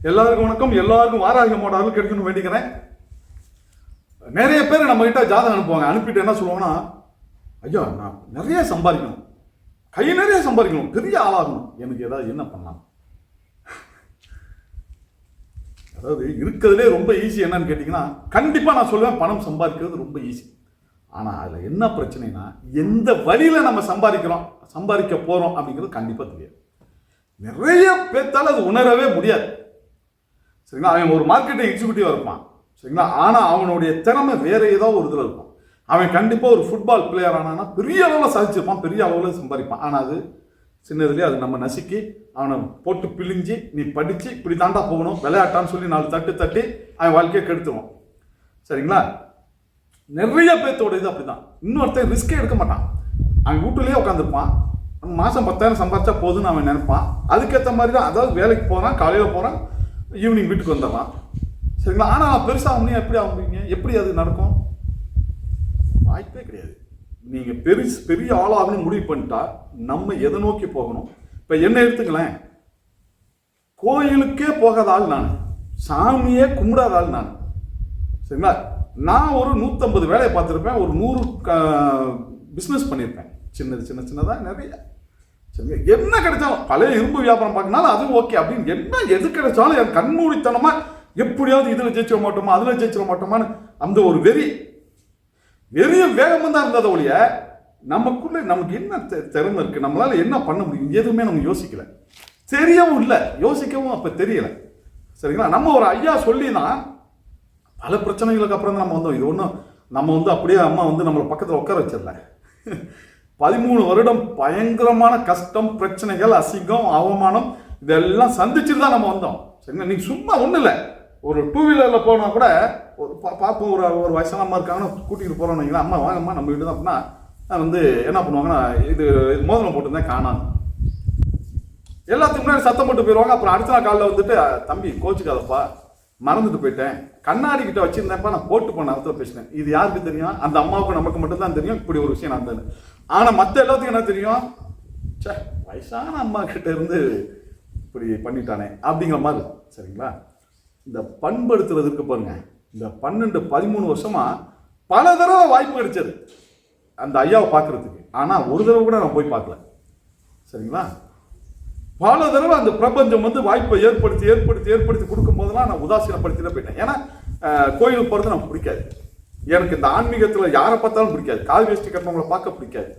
எல்லாருக்கும் வணக்கம். எல்லாருக்கும் வாராகி மாடல் கிடைக்கணும்னு வேண்டிக்கிறேன். நிறைய பேர் நம்ம கிட்ட ஜாதகம் அனுப்புவாங்க. அனுப்பிட்டு என்ன சொல்லுவாங்கன்னா, ஐயா நான் நிறைய சம்பாதிக்கணும், கை நிறைய சம்பாதிக்கணும், பெரிய ஆளாகணும், எனக்கு ஏதாவது என்ன பண்ணலாம்? அதாவது இருக்கிறதுலே ரொம்ப ஈஸி என்னன்னு கேட்டிங்கன்னா, கண்டிப்பாக நான் சொல்லுவேன் பணம் சம்பாதிக்கிறது ரொம்ப ஈஸி. ஆனால் அதில் என்ன பிரச்சனைனா, எந்த வழியில் நம்ம சம்பாதிக்க போகிறோம் அப்படிங்கிறது கண்டிப்பாக தெரியாது. நிறைய பேர்த்தால் அது உணரவே முடியாது. சரிங்களா? அவன் ஒரு மார்க்கெட்டிங் எக்ஸிக்யூட்டிவாக இருப்பான். சரிங்களா? ஆனால் அவனுடைய திறமை வேற ஏதோ ஒரு இதில் இருக்கும். அவன் கண்டிப்பாக ஒரு ஃபுட்பால் பிளேயர் ஆனான்னா பெரிய அளவில் சாதிச்சிருப்பான், பெரிய அளவில் சம்பாதிப்பான். ஆனால் அது சின்னதுலேயே அது நம்ம நசுக்கி அவனை போட்டு பிழிஞ்சு, நீ படித்து இப்படி தாண்டா போகணும் விளையாட்டான்னு சொல்லி 4 தட்டு தட்டி அவன் வாழ்க்கையை கெடுத்துருவான். சரிங்களா? நிறைய பேர்த்தோட இது அப்படி தான். இன்னொருத்தன் ரிஸ்கே எடுக்க மாட்டான். அவன் வீட்டுலேயே உட்காந்துருப்பான். மாதம் 10,000 சம்பாதிச்சா போதுன்னு அவன் நினைப்பான். அதுக்கேற்ற மாதிரி தான், அதாவது வேலைக்கு போகிறான், காலையில் போகிறான், ஈவினிங் வீட்டுக்கு வந்துடுறான். சரிங்களா? ஆனால் பெருசாக அவனையும் எப்படி ஆகுவீங்க? எப்படி அது நடக்கும்? வாய்ப்பே கிடையாது. நீங்கள் பெரிய ஆளாகணும் முடிவு பண்ணிட்டா நம்ம எதை நோக்கி போகணும்? இப்போ என்ன எடுத்துக்கலாம், கோயிலுக்கே போகாத ஆள் நான், சாமியே கும்பிடாத ஆள் நான். சரிங்களா? நான் ஒரு 150 வேலையை பார்த்துருப்பேன், ஒரு 100 பிஸ்னஸ் பண்ணியிருப்பேன். சின்னதாக நிறைய. சரிங்க, என்ன கிடைச்சாலும் பழைய இரும்பு வியாபாரம் பார்க்கனாலும் அது ஓகே அப்படின்னு என்ன எது கிடைச்சாலும் என் கண்மூடித்தனமாக எப்படியாவது இதில் ஜெயிச்சிட மாட்டோமா, அதில் ஜெயிச்சிட மாட்டோமான்னு அந்த ஒரு வெறிய வேகமாக தான் இருந்ததை ஒழிய நமக்குள்ள நமக்கு என்ன திறமை இருக்குது, நம்மளால் என்ன பண்ண முடியும், எதுவுமே நம்ம யோசிக்கல. தெரியவும் இல்லை, யோசிக்கவும் அப்போ தெரியலை. சரிங்களா? நம்ம ஒரு ஐயா சொல்லி தான் பல பிரச்சனைகளுக்கு அப்புறம் தான் நம்ம வந்தோம். இது ஒன்றும் நம்ம அப்படியே அம்மா நம்மளை பக்கத்தில் உட்கார வச்சிடல. 13 வருடம் பயங்கரமான கஷ்டம், பிரச்சனைகள், அசிங்கம், அவமானம் இதெல்லாம் சந்திச்சுட்டு தான் நம்ம வந்தோம். சரிங்களா? நீங்கள் சும்மா ஒன்றும் இல்லை, ஒரு 2 வீலரில் போனால் கூட ஒரு பார்ப்போம், ஒரு வயசான அம்மா இருக்காங்கன்னா கூட்டிகிட்டு போகிறோன்னு வைங்களா, அம்மா வாங்கம்மா நம்ம வீடு தான் அப்படின்னா என்ன பண்ணுவாங்கன்னா, இது மோதிரம் போட்டுருந்தேன் காணாது, எல்லாத்துக்கு முன்னாடி சத்தம் போட்டு போயிடுவாங்க. அப்புறம் அடுத்த நாள் காலையில் வந்துட்டு, தம்பி கோச்சுக்காதப்பா மறந்துட்டு போயிட்டேன், கண்ணாடி கிட்ட வச்சிருந்தேன்ப்பா, நான் போட்டு போன நேரத்தில் பேசினேன். இது யாருக்கு தெரியும்? அந்த அம்மாவுக்கு நமக்கு மட்டும்தான் தெரியும் இப்படி ஒரு விஷயம் நடந்தது. ஆனால் மற்ற எல்லாத்துக்கும் என்ன தெரியும்? சே, வயசான அம்மா கிட்ட இருந்து இப்படி பண்ணிட்டானே அப்படிங்கிற மாதிரி. சரிங்களா? இந்த பண்படுத்துறதுக்கு பாருங்க, இந்த 12-13 வருஷமா பல தடவை வாய்ப்பு கிடைச்சது அந்த ஐயாவை பார்க்கறதுக்கு. ஆனால் ஒரு தடவை கூட நான் போய் பார்க்கல. சரிங்களா? பல தடவை அந்த பிரபஞ்சம் வாய்ப்பை ஏற்படுத்தி கொடுக்கும் போதெல்லாம் நான் உதாசீனப்படுத்திட்டு போயிட்டேன். ஏன்னா கோயிலுக்கு போகிறது நமக்கு பிடிக்காது. எனக்கு இந்த ஆன்மீகத்தில் யாரை பார்த்தாலும் பிடிக்காது, கால் வேஷ்டி கட்டினவங்களை பார்க்க பிடிக்காது.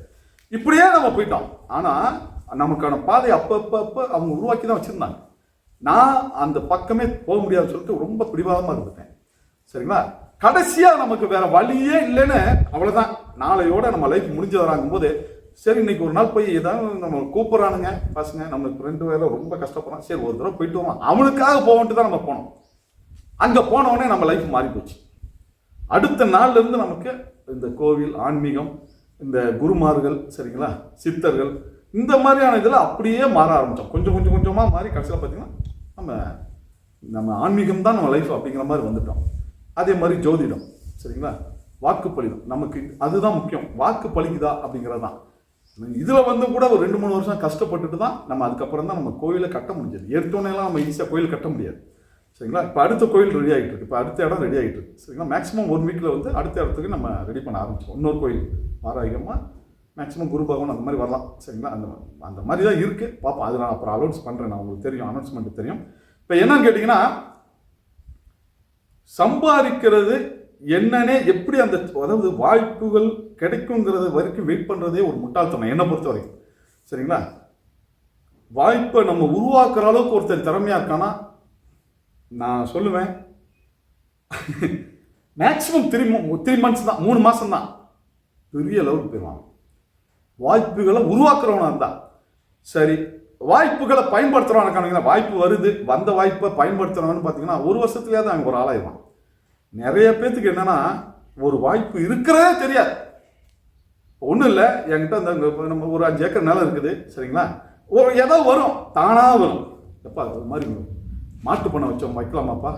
இப்படியே நம்ம போயிட்டோம். ஆனால் நமக்கான பாதை அப்போ அவங்க உருவாக்கி தான் வச்சுருந்தாங்க. நான் அந்த பக்கமே போக முடியாதுன்னு சொல்லிட்டு ரொம்ப பிடிவாதமாக இருந்துட்டேன். சரிங்களா? கடைசியாக நமக்கு வேற வழியே இல்லைன்னு அவ்வளோதான், நாளையோட நம்ம லைஃப் முடிஞ்சு வராங்கும் போது, சரி இன்னைக்கு ஒரு நாள் போய் ஏதாவது நம்ம கூப்பிட்றானுங்க பசங்க, நம்மளுக்கு 2 வேலை ரொம்ப கஷ்டப்படுறான், சரி ஒரு தடவை போயிட்டு வரோம், அவனுக்காக போகன்ட்டு தான் நம்ம போனோம். அங்கே போனவொடனே நம்ம லைஃப் மாறி போச்சு. அடுத்த நாள்ல இருந்து நமக்கு இந்த கோவில், ஆன்மீகம், இந்த குருமார்கள், சரிங்களா, சித்தர்கள், இந்த மாதிரியான இதில் அப்படியே மாற ஆரம்பித்தோம். கொஞ்சமாக மாறி கடைசியில் பார்த்தீங்கன்னா நம்ம ஆன்மீகம் தான் நம்ம லைஃப் அப்படிங்கிற மாதிரி வந்துட்டோம். அதே மாதிரி ஜோதிடம், சரிங்களா, வாக்கு பலிதம், நமக்கு அதுதான் முக்கியம். வாக்கு பலிக்குதா அப்படிங்கிறது தான். இதில் கூட ஒரு 2-3 வருஷம் கஷ்டப்பட்டுட்டு தான் நம்ம அதுக்கப்புறம் தான் நம்ம கோயிலை கட்ட முடிஞ்சது. எடுத்தோன்னெல்லாம் நம்ம ஈஸியாக கோயில் கட்ட முடியாது. சரிங்களா? இப்போ அடுத்த கோயில் ரெடி ஆகிட்டு இருக்கு, இப்போ அடுத்த இடம் ரெடி ஆகிட்டு இருக்கு. சரிங்களா? மேக்ஸிமம் 1 வீக்கில் அடுத்த இடத்துக்கு நம்ம ரெடி பண்ண ஆரம்பிச்சோம். இன்னொரு கோயில் வாராகிகமாக மேக்ஸிமம் குரு பகவான் அந்த மாதிரி வரலாம். சரிங்களா? அந்த மாதிரி தான் இருக்குது. பார்ப்போம், அது நான் அப்புறம் அனௌன்ஸ் பண்ணுறேன். நான் உங்களுக்கு தெரியும், அனௌன்ஸ்மெண்ட் தெரியும். இப்போ என்னன்னு கேட்டிங்கன்னா, சம்பாதிக்கிறது என்னன்னே எப்படி அதாவது வாய்ப்புகள் கிடைக்குங்கிறது வரைக்கும் வெயிட் பண்ணுறதே ஒரு முட்டாள்தனம் என்னை பொறுத்த வரைக்கும். சரிங்களா? வாய்ப்பை நம்ம உருவாக்குற அளவுக்கு ஒருத்தர் திறமையாக இருக்கானா, நான் சொல்லுவேன் மேக்ஸிமம் 3 மந்த்ஸ் தான், 3 மாதம் தான் பெரிய லெவலுக்கு போயிடுவாங்க. வாய்ப்புகளை உருவாக்குறவனா இருந்தா சரி. வாய்ப்புகளை பயன்படுத்துறவனுக்கான வாய்ப்பு வருது, வந்த வாய்ப்பை பயன்படுத்துறவன்னு பார்த்தீங்கன்னா 1 வருஷத்துலேயாவது அவங்க ஒரு ஆளாயிடுவான். நிறைய பேர்த்துக்கு என்னன்னா, ஒரு வாய்ப்பு இருக்கிறதே தெரியாது. ஒன்றும் இல்லை, என்கிட்ட நம்ம ஒரு 5 ஏக்கர் நிலம் இருக்குது. சரிங்களா? ஏதோ வரும், தானாக வரும். எப்பா அது மாதிரி மாட்டு பண்ண வச்சோம், வைக்கலாமாப்பா,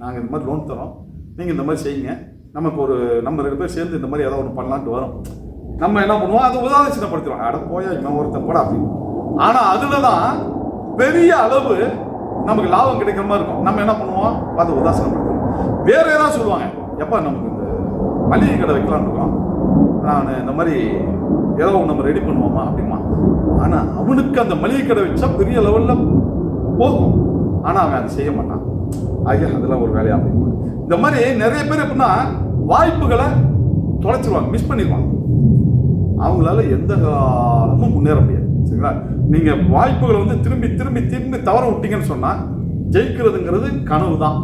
நாங்கள் இந்த மாதிரி லோன் தரோம், நீங்கள் இந்த மாதிரி செய்யுங்க, நமக்கு நம்ம 2 பேர் சேர்ந்து இந்த மாதிரி ஏதாவது ஒன்று பண்ணலான்ட்டு வரும். நம்ம என்ன பண்ணுவோம், அதை உதாசீனப்படுத்துவோம். அட போயா இவன் ஒருத்தன் போட அப்படின்னு. ஆனால் அதில் தான் பெரிய அளவு நமக்கு லாபம் கிடைக்கிற மாதிரி இருக்கும். நம்ம என்ன பண்ணுவோம், பார்த்து உதாசனப்படுத்துவோம். வேற ஏதாவது சொல்லுவாங்க, எப்பா நமக்கு இந்த மளிகை கடை வைக்கலான்னு இருக்கோம், நான் இந்த மாதிரி ஏதோ நம்ம ரெடி பண்ணுவோமா அப்படிமா. ஆனால் அவனுக்கு அந்த மளிகை கடை வச்சா பெரிய லெவலில் போகும், ஆனால் அவன் அதை செய்ய மாட்டான். ஐயா அதெல்லாம் ஒரு வேலையா அப்படிமா. இந்த மாதிரி நிறைய பேர் எப்படின்னா வாய்ப்புகளை தொலைச்சிருவாங்க, மிஸ் பண்ணிடுவாங்க. அவங்களால எந்த காலமும் முன்னேற முடியாது. சரிங்களா? நீங்க வாய்ப்புகளை வந்து திரும்பி திரும்பி திரும்பி தவற விட்டீங்கன்னு சொன்னா ஜெயிக்கிறதுங்கிறது கனவு தான்.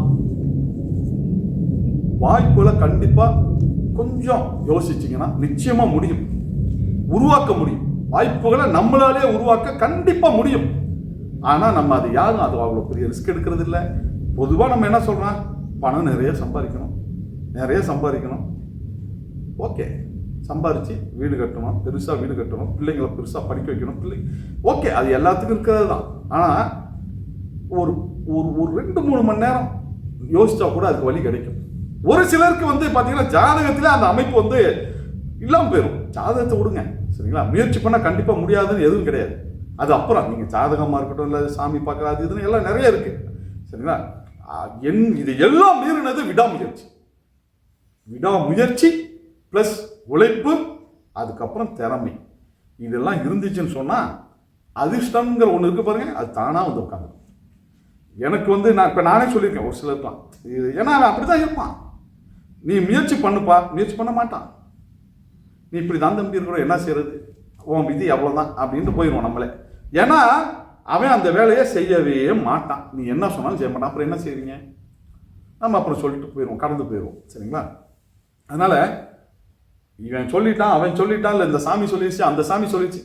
வாய்ப்புகளை கண்டிப்பா கொஞ்சம் யோசிச்சீங்கன்னா நிச்சயமா முடியும், உருவாக்க முடியும். வாய்ப்புகளை நம்மளாலே உருவாக்க கண்டிப்பா முடியும். ஆனா நம்ம அது யாரும் அது அவ்வளவு பெரிய ரிஸ்க் எடுக்கிறது இல்லை. பொதுவா நம்ம என்ன சொல்றோம், பணம் நிறைய சம்பாதிக்கணும், நிறைய சம்பாதிக்கணும். ஓகே, சம்பாரிச்சு வீடு கட்டணும், பெருசா வீடு கட்டணும், பிள்ளைங்களை பெருசா படிக்க வைக்கணும், ஓகே, அது எல்லாத்துக்கும் இருக்கிறது தான். ஆனா ஒரு ஒரு 2-3 மணி நேரம் யோசிச்சா கூட அதுக்கு வழி கிடைக்கும். ஒரு சிலருக்கு வந்து பாத்தீங்கன்னா ஜாதகத்துல அந்த அமைப்பு வந்து இல்லாம போயிடும். ஜாதகத்தை விடுங்க, சரிங்களா? முயற்சி பண்ணா கண்டிப்பா முடியாதுன்னு எதுவும் கிடையாது. அது அப்புறம் நீங்க ஜாதகமா இருக்கட்டும், இல்ல சாமி பார்க்கறது, இதுன்னு எல்லாம் நிறைய இருக்கு. சரிங்களா? இது எல்லாம் மீறினது விடாமுயற்சி. விடாமுயற்சி பிளஸ் உழைப்பு, அதுக்கப்புறம் திறமை, இதெல்லாம் இருந்துச்சுன்னு சொன்னா அதிர்ஷ்டம்ங்கிற ஒன்று இருக்கு பாருங்க, அது தானா வந்து உட்காந்து. எனக்கு வந்து நான் இப்போ நானே சொல்லியிருக்கேன் ஒரு சிலருக்குலாம், ஏன்னா அவன் அப்படிதான் இருப்பான். நீ முயற்சி பண்ணுப்பா, முயற்சி பண்ண மாட்டான். நீ இப்படி தான் தம்பி இருக்கிறோம், என்ன செய்யறது, உன் விதி அவ்வளோதான் அப்படின்ட்டு போயிடுவோம் நம்மளே. ஏன்னா அவன் அந்த வேலையை செய்யவே மாட்டான். நீ என்ன சொன்னாலும் செய்ய மாட்டான். அப்புறம் என்ன செய்வீங்க? நம்ம அப்புறம் சொல்லிட்டு போயிடுவோம், கடந்து போயிடுவோம். சரிங்களா? அதனால இவன் சொல்லிட்டான், அவன் சொல்லிட்டான், இல்லை இந்த சாமி சொல்லிடுச்சு, அந்த சாமி சொல்லிடுச்சு,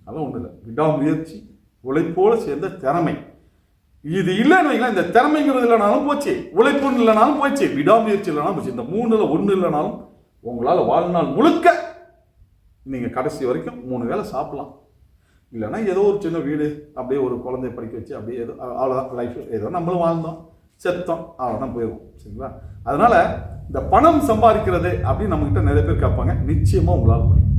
அதெல்லாம் ஒன்றும் இல்லை. விடாமுயற்சி, உழைப்போடு சேர்ந்த திறமை, இது இல்லைன்னு வைங்களா. இந்த திறமைங்கிறது இல்லைனாலும் போச்சு, உழைப்புன்னு இல்லைனாலும் போச்சு, விடாமுயற்சி இல்லைனாலும் போச்சு. இந்த 3ல் 1 இல்லைனாலும் உங்களால் வாழ்நாள் முழுக்க நீங்கள் கடைசி வரைக்கும் 3 வேளை சாப்பிடலாம். இல்லைன்னா ஏதோ ஒரு சின்ன வீடு, அப்படியே ஒரு குழந்தைய படிக்க வச்சு அப்படியே ஏதோ அவ்வளோதான் லைஃப். ஏதோ நம்மளும் வாழ்ந்தோம், செத்தோம், அவ்வளோதான் போயிடும். சரிங்களா? அதனால இந்த பணம் சம்பாதிக்கிறது அப்படின்னு நம்மகிட்ட நிறைய பேர் கேட்பாங்க. நிச்சயமா உங்களால் முடியும்.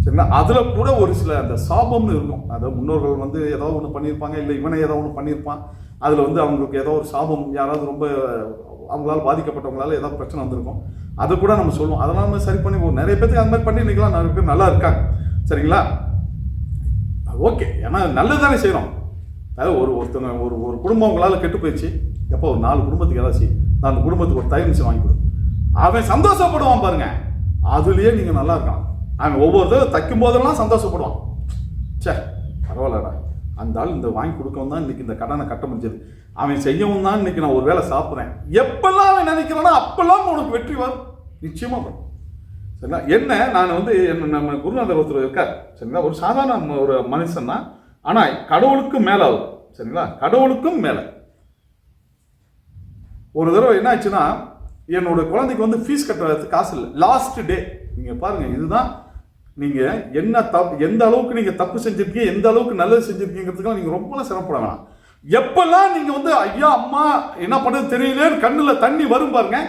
சரிங்களா? அதுல கூட ஒரு சில அந்த சாபம்னு இருக்கும். அதாவது முன்னோர்கள் வந்து ஏதோ ஒன்று பண்ணியிருப்பாங்க, இல்லை இவனை ஏதோ ஒன்று பண்ணியிருப்பான், அதுல வந்து அவங்களுக்கு ஏதோ ஒரு சாபம், யாராவது ரொம்ப அவங்களால பாதிக்கப்பட்டவங்களால ஏதாவது பிரச்சனை வந்திருக்கும், அதை கூட நம்ம சொல்லுவோம். அதெல்லாம் நம்ம சரி பண்ணி நிறைய பேருக்கு அந்த மாதிரி பண்ணி நிற்கலாம், நிறைய பேர் நல்லா இருக்காங்க. சரிங்களா? ஓகே, ஏன்னா நல்லது தானே செய்யறோம். அதாவது ஒருத்தவங்க ஒரு குடும்பம் உங்களால் கெட்டு போயிடுச்சு, எப்போ ஒரு 4 குடும்பத்துக்கு ஏதாவது செய்யும், நான் அந்த குடும்பத்துக்கு ஒரு தயிர் மிஷின் வாங்கி கொடு, அவன் சந்தோஷப்படுவான் பாருங்க. அதுலயே நீங்க நல்லா இருக்கலாம். அவன் ஒவ்வொருத்தரும் தைக்கும் போதெல்லாம் சந்தோஷப்படுவான். சே பரவாயில்லடா, அந்த ஆள் இந்த வாங்கி கொடுக்கவும் தான் இன்னைக்கு இந்த கடனை கட்ட முடிஞ்சது, அவன் செய்யவும் தான் இன்னைக்கு நான் ஒரு வேளை சாப்பிட்றேன். எப்பெல்லாம் அவன் நினைக்கிறானோ அப்பெல்லாம் உனக்கு வெற்றி வரும், நிச்சயமா வரும். சரிங்களா? என்ன நான் வந்து நம்ம குருநாதர் ஒருத்தர் இருக்கார். சரிங்களா? ஒரு சாதாரண ஒரு மனுஷன் தான், ஆனா கடவுளுக்கும் மேல ஆகும். சரிங்களா? கடவுளுக்கும் மேல. ஒரு தடவை என்ன ஆச்சுன்னா, என்னோட குழந்தைக்கு வந்து ஃபீஸ் கட்டுறதுக்கு காசு இல்லை. லாஸ்ட் டே, நீங்க பாருங்க, இதுதான் நீங்க என்ன எந்த அளவுக்கு நீங்க தப்பு செஞ்சிருக்கீங்க, எந்த அளவுக்கு நல்லது செஞ்சிருக்கீங்கிறதுக்கு நீங்க ரொம்ப சிரமப்பட வேணாம். எப்பெல்லாம் நீங்க வந்து ஐயா அம்மா என்ன பண்றது தெரியலேன்னு கண்ணுல தண்ணி வரும் பாருங்க,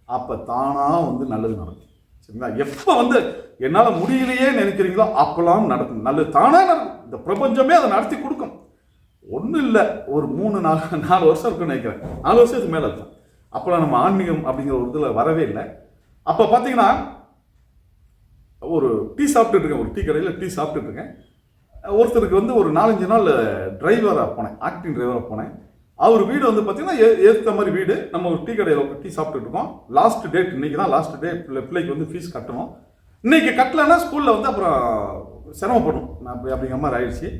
அப்ப தானா வந்து நல்லது நடக்கும். சரிங்களா? எப்ப வந்து என்னால முடியலையே நினைக்கிறீங்களோ அப்பெல்லாம் நடக்கும், நல்லது தானா நடக்கும். இந்த பிரபஞ்சமே அதை நடத்தி கொடுக்கும். ஒன்றும் இல்லை, ஒரு 3-4 வருஷம் இருக்குன்னு நினைக்கிறேன், 4 வருஷத்துக்கு மேலே இருக்கும். அப்போலாம் நம்ம ஆன்மீகம் அப்படிங்கிற ஒரு இதில் வரவே இல்லை. அப்போ பார்த்தீங்கன்னா ஒரு டீ சாப்பிட்டுட்டு இருக்கேன், ஒரு டீ கடையில் டீ சாப்பிட்டுட்டு இருக்கேன். ஒருத்தருக்கு வந்து ஒரு 4-5 நாள் டிரைவராக போனேன், ஆக்டிங் டிரைவராக போனேன். அவர் வீடு வந்து பார்த்தீங்கன்னா ஏற்ற மாதிரி வீடு. நம்ம ஒரு டீ கடையில் டீ சாப்பிட்டுட்டு இருக்கோம். லாஸ்ட் டேட் இன்னைக்கு தான், லாஸ்ட் டே பிள்ளைக்கு வந்து ஃபீஸ் கட்டணும். இன்னைக்கு கட்டலைன்னா ஸ்கூலில் வந்து அப்புறம் சிரமப்படும் அப்படிங்கிற மாதிரி ஆயிடுச்சு.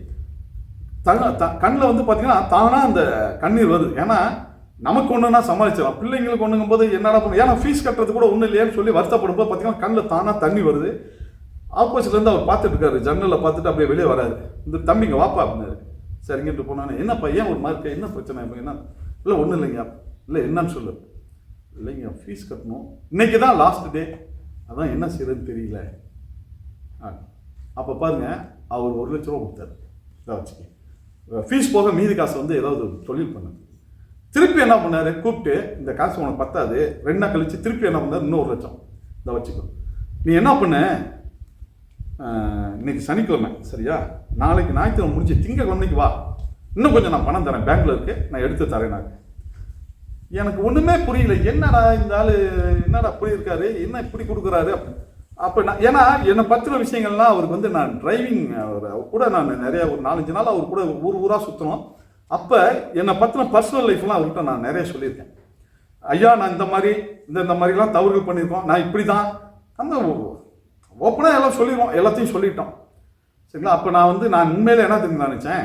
கண்ணில் வந்து பார்த்தீங்கன்னா தானாக அந்த கண்ணீர் வருது. ஏன்னா நமக்கு ஒன்றுனா சமாளிச்சிடலாம், பிள்ளைங்களுக்கு ஒன்றுங்கும் போது என்னடா பண்ணும், ஏன்னா ஃபீஸ் கட்டுறது கூட ஒன்றும் இல்லையான்னு சொல்லி வருத்தப்படும் போது பார்த்தீங்கன்னா கண்ணில் தானாக தண்ணி வருது. ஆப்போசிட்லேருந்து அவர் பார்த்துட்டு இருக்காரு, ஜன்னலில் பார்த்துட்டு அப்படியே வெளியே வராரு. இந்த தம்பிங்க வாப்பா அப்படின்னாரு. சரிங்கிட்டு போனானே, என்ன பையன் ஒரு மாதிரி, என்ன பிரச்சனை, என்ன இல்லை ஒன்றும் இல்லைங்க, இல்லை என்னன்னு சொல்லு, இல்லைங்க ஃபீஸ் கட்டணும், இன்னைக்கு தான் லாஸ்ட் டே, அதான் என்ன செய்யறதுன்னு தெரியல. அப்போ பாருங்க, அவர் 1 லட்ச ரூபா கொடுத்தாரு, இதை வச்சுக்க, ஃபீஸ் போக மீதி காசு வந்து ஏதாவது தொழில் பண்ணு. திருப்பி என்ன பண்ணாரு, கூப்பிட்டு இந்த காசு உனக்கு பத்தாது, 2 நாள் கழிச்சு திருப்பி என்ன பண்ணாரு, இன்னும் 1 லட்சம் இதை வச்சுக்கோ, நீ என்ன பண்ண, இன்னைக்கு சனிக்கிழமை சரியா, நாளைக்கு ஞாயிற்றுக்கிழமை முடிஞ்சு திங்கக்கிழமைக்கு வா, இன்னும் கொஞ்சம் நான் பணம் தரேன், பேங்க்ல இருக்கு, நான் எடுத்து தரேன். நான் எனக்கு ஒண்ணுமே புரியல, என்னடா இந்த ஆளு என்னடா அப்படி இருக்காரு, என்ன இப்படி கொடுக்குறாரு. அப்போ நான் ஏன்னா என்னை பற்றின விஷயங்கள்லாம் அவருக்கு வந்து நான் டிரைவிங் கூட நான் நிறைய ஒரு 4-5 நாள் அவர் கூட ஊராக சுற்றணும். அப்போ என்னை பற்றின பர்சனல் லைஃப்லாம் அவர்கிட்ட நான் நிறைய சொல்லியிருக்கேன். ஐயா நான் இந்த மாதிரிலாம் தவறுகள் பண்ணியிருக்கோம், நான் இப்படி தான் அந்த ஓப்பனாக எல்லாம் சொல்லிடுவோம், எல்லாத்தையும் சொல்லிட்டோம் சரிங்களா. அப்போ நான் உண்மையில என்ன தெரிஞ்சு நினச்சேன்,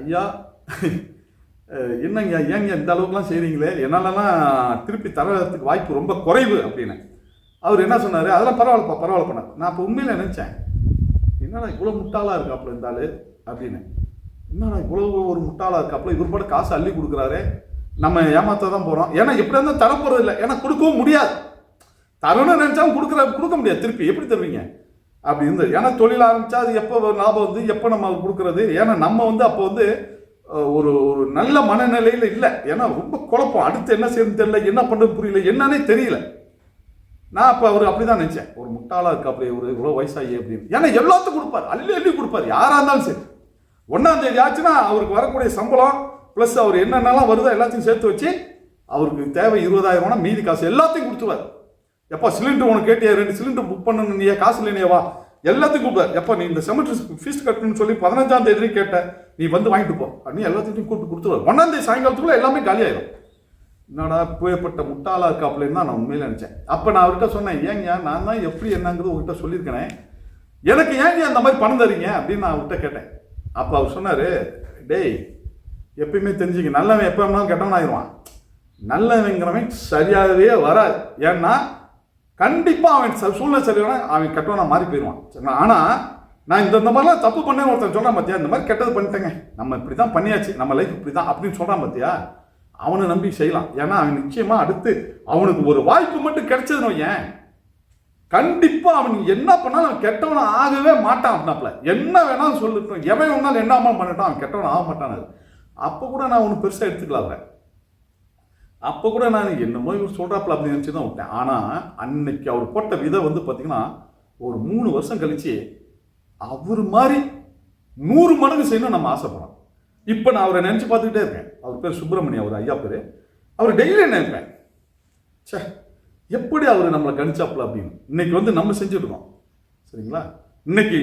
ஐயா என்னங்க ஏங்க இந்த அளவுக்குலாம் செய்கிறீங்களே, என்னாலலாம் திருப்பி தரத்துக்கு வாய்ப்பு ரொம்ப குறைவு அப்படின்னு. அவர் என்ன சொன்னார், அதெல்லாம் பரவாயில்ல பண்ணார். நான் அப்போ உண்மையில நினச்சேன், என்னடா இவ்வளோ முட்டாளாக இருக்காப்புல இருந்தாலும் அப்படின்னு. என்னடா இவ்வளோ ஒரு முட்டாளாக இருக்காப்புல, இவர் பாட்டு காசு அள்ளி கொடுக்குறாரு, நம்ம ஏமாற்ற தான் போகிறோம். ஏன்னா எப்படி இருந்தாலும் தரப்போகிறது இல்லை, ஏன்னா கொடுக்கவும் முடியாது, தரணும்னு நினச்சாலும் கொடுக்க முடியாது, திருப்பி எப்படி தருவீங்க அப்படி இருந்து. ஏன்னா தொழில் ஆரம்பித்தா அது எப்போ லாபம் வந்து எப்போ நம்ம கொடுக்குறது. ஏன்னா நம்ம அப்போ ஒரு ஒரு நல்ல மனநிலையில் இல்லை, ஏன்னா ரொம்ப குழப்பம், அடுத்து என்ன செய்யணும்னு தெரியல, என்ன பண்ணுறது புரியல, என்னன்னே தெரியல. நான் அப்போ அவர் அப்படிதான் நினைச்சேன், ஒரு முட்டாளாக இருக்கா அப்படி, ஒரு இவ்வளோ வயசாகி அப்படின்னு. ஏன்னா எல்லாத்துக்கும் கொடுப்பார், அள்ளி கொடுப்பார், யாராக இருந்தாலும் சரி. 1ஆம் தேதி ஆச்சுன்னா அவருக்கு வரக்கூடிய சம்பளம் ப்ளஸ் அவர் என்னென்னலாம் வருதோ எல்லாத்தையும் சேர்த்து வச்சு அவருக்கு தேவை 20,000 மீதி காசு எல்லாத்தையும் கொடுத்துருவார். எப்போ சிலிண்டர் உனக்கு கேட்டியா, 2 சிலிண்டர் புக் பண்ணணும், நீ காசு இல்லைனேவா, எல்லாத்தையும் கூப்பிடுவார். எப்போ நீ இந்த செமஸ்டர் ஃபீஸ் கட்டணும்னு சொல்லி 15ஆம் தேதி கேட்ட, நீ வந்து வாங்கிட்டு போ அப்படின்னு எல்லாத்தையும் கூப்பிட்டு கொடுத்துருவார். 1ஆம் தேதி சாயங்காலத்துக்குள்ள எல்லாமே காலியாயிடும். என்னடா புயப்பட்ட முட்டாளா இருக்காப்புலன்னு தான் நான் உண்மையில நினைச்சேன். அப்போ நான் அவர்கிட்ட சொன்னேன், ஏங்க நான் தான் எப்படி என்னங்கிறது உங்ககிட்ட சொல்லியிருக்கேன், எனக்கு ஏங்க அந்த மாதிரி பணம் தரீங்க அப்படின்னு நான் அவர்கிட்ட கேட்டேன். அப்போ அவர் சொன்னார், டேய் எப்பயுமே தெரிஞ்சுக்க, நல்லவன் எப்போ வேணாலும் கெட்டவன் ஆயிடுவான், நல்லவங்கிறவன் சரியாகவே வராது. ஏன்னா கண்டிப்பாக அவன் சூழ்நிலை சரியான அவன் கெட்டவனா மாறி போயிடுவான் சரிங்களா. ஆனால் நான் இந்த மாதிரிலாம் தப்பு பண்ணேன்னு ஒருத்தன் சொல்கிறான் பார்த்தியா, இந்த மாதிரி கெட்டது பண்ணிட்டேங்க, நம்ம இப்படி தான் பண்ணியாச்சு, நம்ம லைஃப் இப்படி தான் அப்படின்னு சொல்கிறான் பார்த்தியா, அவனை நம்பி செய்யலாம். ஏன்னா அவன் நிச்சயமா அடுத்து அவனுக்கு ஒரு வாய்ப்பு மட்டும் கிடைச்சதுன்னு வையேன், கண்டிப்பா அவன் என்ன பண்ணாலும் அவன் கெட்டவன ஆகவே மாட்டான். அப்படின்னாப்ல என்ன வேணாலும் சொல்லட்டும், எவன் வேணாலும் என்ன பண்ணட்டான், அவன் கெட்டவன் ஆக மாட்டான். அப்போ கூட நான் ஒன்று பெருசாக எடுத்துக்கலாம்ல, அப்போ கூட நான் என்னமோ இவர் சொல்றாப்புல அப்படின்னு நினச்சி தான் விட்டேன். ஆனால் அன்னைக்கு அவர் போட்ட விதை பார்த்தீங்கன்னா ஒரு 3 வருஷம் கழிச்சு அவர் மாதிரி 100 மடங்கு செய்யணும் நம்ம ஆசைப்படுறோம். இப்போ நான் அவரை நினச்சி பார்த்துக்கிட்டே இருக்கேன். அவர் பேர் சுப்பிரமணியம், அவர் ஐயா பேர். அவர் டெய்லி நினைப்பேன், சே எப்படி அவர் நம்மளை கணிச்சாப்புல அப்படின்னு. இன்னைக்கு நம்ம செஞ்சுட்டு இருக்கோம் சரிங்களா. இன்னைக்கு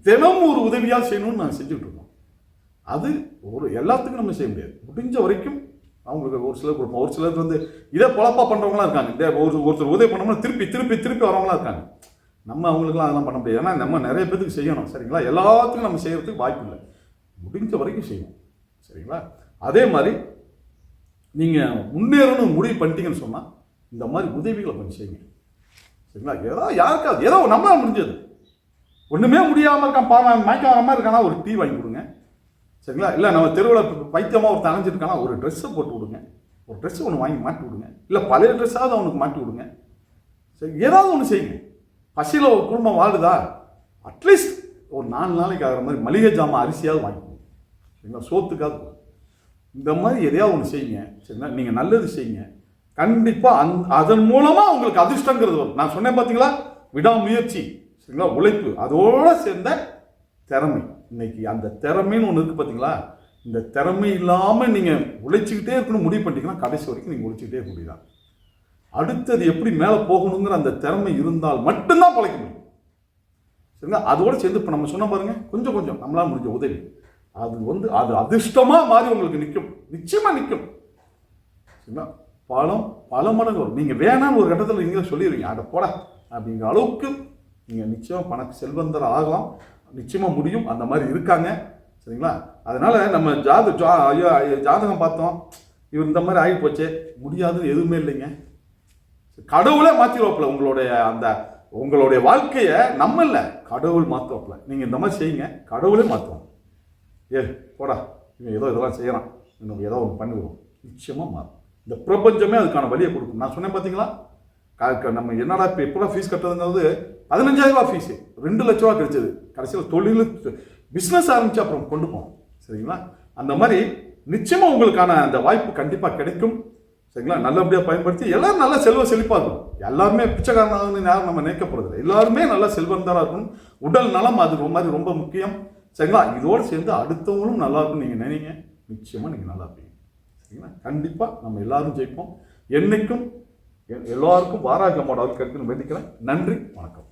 தினமும் ஒரு உதவியாக செய்யணும்னு நாங்கள் செஞ்சுட்டு இருக்கோம். அது ஒரு எல்லாத்துக்கும் நம்ம செய்ய முடியாது, முடிஞ்ச வரைக்கும் அவங்களுக்கு ஒரு சிலர் கொடுப்போம். ஒரு சிலருக்கு இதே பொழப்பா பண்ணுறவங்களாம் இருக்காங்க, ஒருத்தர் உதவி பண்ணோம்னா திருப்பி திருப்பி திருப்பி வரவங்களாம் இருக்காங்க. நம்ம அவங்களுக்குலாம் அதெல்லாம் பண்ண முடியாது, ஏன்னா நம்ம நிறைய பேருக்கு செய்யணும் சரிங்களா. எல்லாத்துக்கும் நம்ம செய்யறதுக்கு வாய்ப்பு இல்லை, முடிஞ்ச வரைக்கும் செய்யணும் சரிங்களா. அதே மாதிரி நீங்கள் முன்னேறணும் முடிவு பண்ணிட்டீங்கன்னு சொன்னால் இந்த மாதிரி உதவிகளை பண்ணி செய்யுங்க சரிங்களா. ஏதோ யாருக்காவது ஏதோ நம்மளால் முடிஞ்சது, ஒன்றுமே முடியாமல் இருக்கான் பாவம் மயக்க வர மாதிரி இருக்கானா ஒரு டீ வாங்கி கொடுங்க சரிங்களா. இல்லை நம்ம தெருவில் பைத்தியமாக ஒருத்தர் அணைஞ்சிருக்கானா ஒரு ட்ரெஸ்ஸை போட்டு விடுங்க, ஒரு ட்ரெஸ்ஸை ஒன்று வாங்கி மாட்டி விடுங்க, இல்லை பழைய ட்ரெஸ்ஸாவது அவனுக்கு மாட்டி விடுங்க சரி, ஏதாவது ஒன்று செய்யுங்க. பசியில் ஒரு குடும்பம் வாழுதா, அட்லீஸ்ட் ஒரு 4 நாளைக்கு ஆகிற மாதிரி மளிகை ஜாமான் அரிசியாவது வாங்கிக்கணும் சரிங்களா, சோத்துக்காவது. இந்த மாதிரி எதையாவது ஒன்று செய்யுங்க சரிங்களா. நீங்கள் நல்லது செய்யுங்க, கண்டிப்பாக அதன் மூலமாக உங்களுக்கு அதிர்ஷ்டங்கிறது வரும். நான் சொன்னேன் பார்த்தீங்களா, விடாமுயற்சி சரிங்களா, உழைப்பு, அதோடு சேர்ந்த திறமை. இன்னைக்கு அந்த திறமைன்னு ஒன்று இருக்குது பார்த்தீங்களா, இந்த திறமை இல்லாமல் நீங்கள் உழைச்சிக்கிட்டே இருக்கணும் முடிவு பண்ணிட்டீங்கன்னா கடைசி வரைக்கும் நீங்கள் உழைச்சிக்கிட்டே இருக்க முடியாது. அடுத்தது எப்படி மேலே போகணுங்கிற அந்த திறமை இருந்தால் மட்டும்தான் பழைக்க முடியும் சரிங்களா. அதோடு சேர்ந்து இப்போ நம்ம சொன்ன பாருங்க, கொஞ்சம் கொஞ்சம் நம்மளால் முடிஞ்ச உதவி, அது அது அதிர்ஷ்டமாக மாறி உங்களுக்கு நிற்கும், நிச்சயமாக நிற்கும் சரிங்களா. பல மடங்கு வரும். நீங்கள் வேணான்னு ஒரு கட்டத்தில் நீங்களே சொல்லிடுவீங்க, அதை போட அப்படிங்கிற அளவுக்கு நீங்கள் நிச்சயமாக செல்வந்தர் ஆகலாம், நிச்சயமாக முடியும். அந்த மாதிரி இருக்காங்க சரிங்களா. அதனால் நம்ம ஜாதகம் பார்த்தோம், இவர் இந்த மாதிரி ஆகி போச்சே, முடியாதுன்னு எதுவுமே இல்லைங்க. கடவுளே மாற்றிடுவாப்புல உங்களுடைய வாழ்க்கையை, நம்ம இல்லை கடவுள் மாற்றுவாப்புல. நீங்கள் இந்த மாதிரி செய்யுங்க, கடவுளே மாற்றுவோம். போடா இவன் இதெல்லாம் செய்யறான், இன்னும் ஏதோ ஒன்று பண்ணிவிடுவோம், நிச்சயமாக மாறும். இந்த பிரபஞ்சமே அதுக்கான வழியை கொடுக்கும். நான் சொன்னேன் பார்த்தீங்களா, நம்ம என்னடா இப்போ எப்போலாம் ஃபீஸ் கட்டுறதுங்கிறது 15,000 ரூபா ஃபீஸு 2 லட்ச ரூபா கிடைச்சது. கடைசியில் தொழில் பிஸ்னஸ் ஆரம்பித்து அப்புறம் கொண்டு போவோம் சரிங்களா. அந்த மாதிரி நிச்சயமாக உங்களுக்கான அந்த வாய்ப்பு கண்டிப்பாக கிடைக்கும் சரிங்களா. நல்லபடியாக பயன்படுத்தி எல்லாரும் நல்லா செழிப்பாக இருக்கணும். எல்லாருமே பிச்சைக்காரனாக யாரும் நம்ம நினைக்கப்படுறது, எல்லாருமே நல்லா செல்வந்தராக இருக்கணும். உடல் நலம் அது மாதிரி ரொம்ப முக்கியம் சரிங்களா? இதோடு சேர்ந்து அடுத்தவங்களும் நல்லா இருக்கும்னு நீங்கள் நினைங்க, நிச்சயமாக நீங்கள் நல்லா இருப்பீங்க. சரிங்களா? கண்டிப்பாக நம்ம எல்லாரும் ஜெயிப்போம். என்னைக்கும் எல்லாருக்கும் வாராகி அம்மாவோட அருள் கிடைக்குன்னு வேண்டிக்கிறேன். நன்றி, வணக்கம்.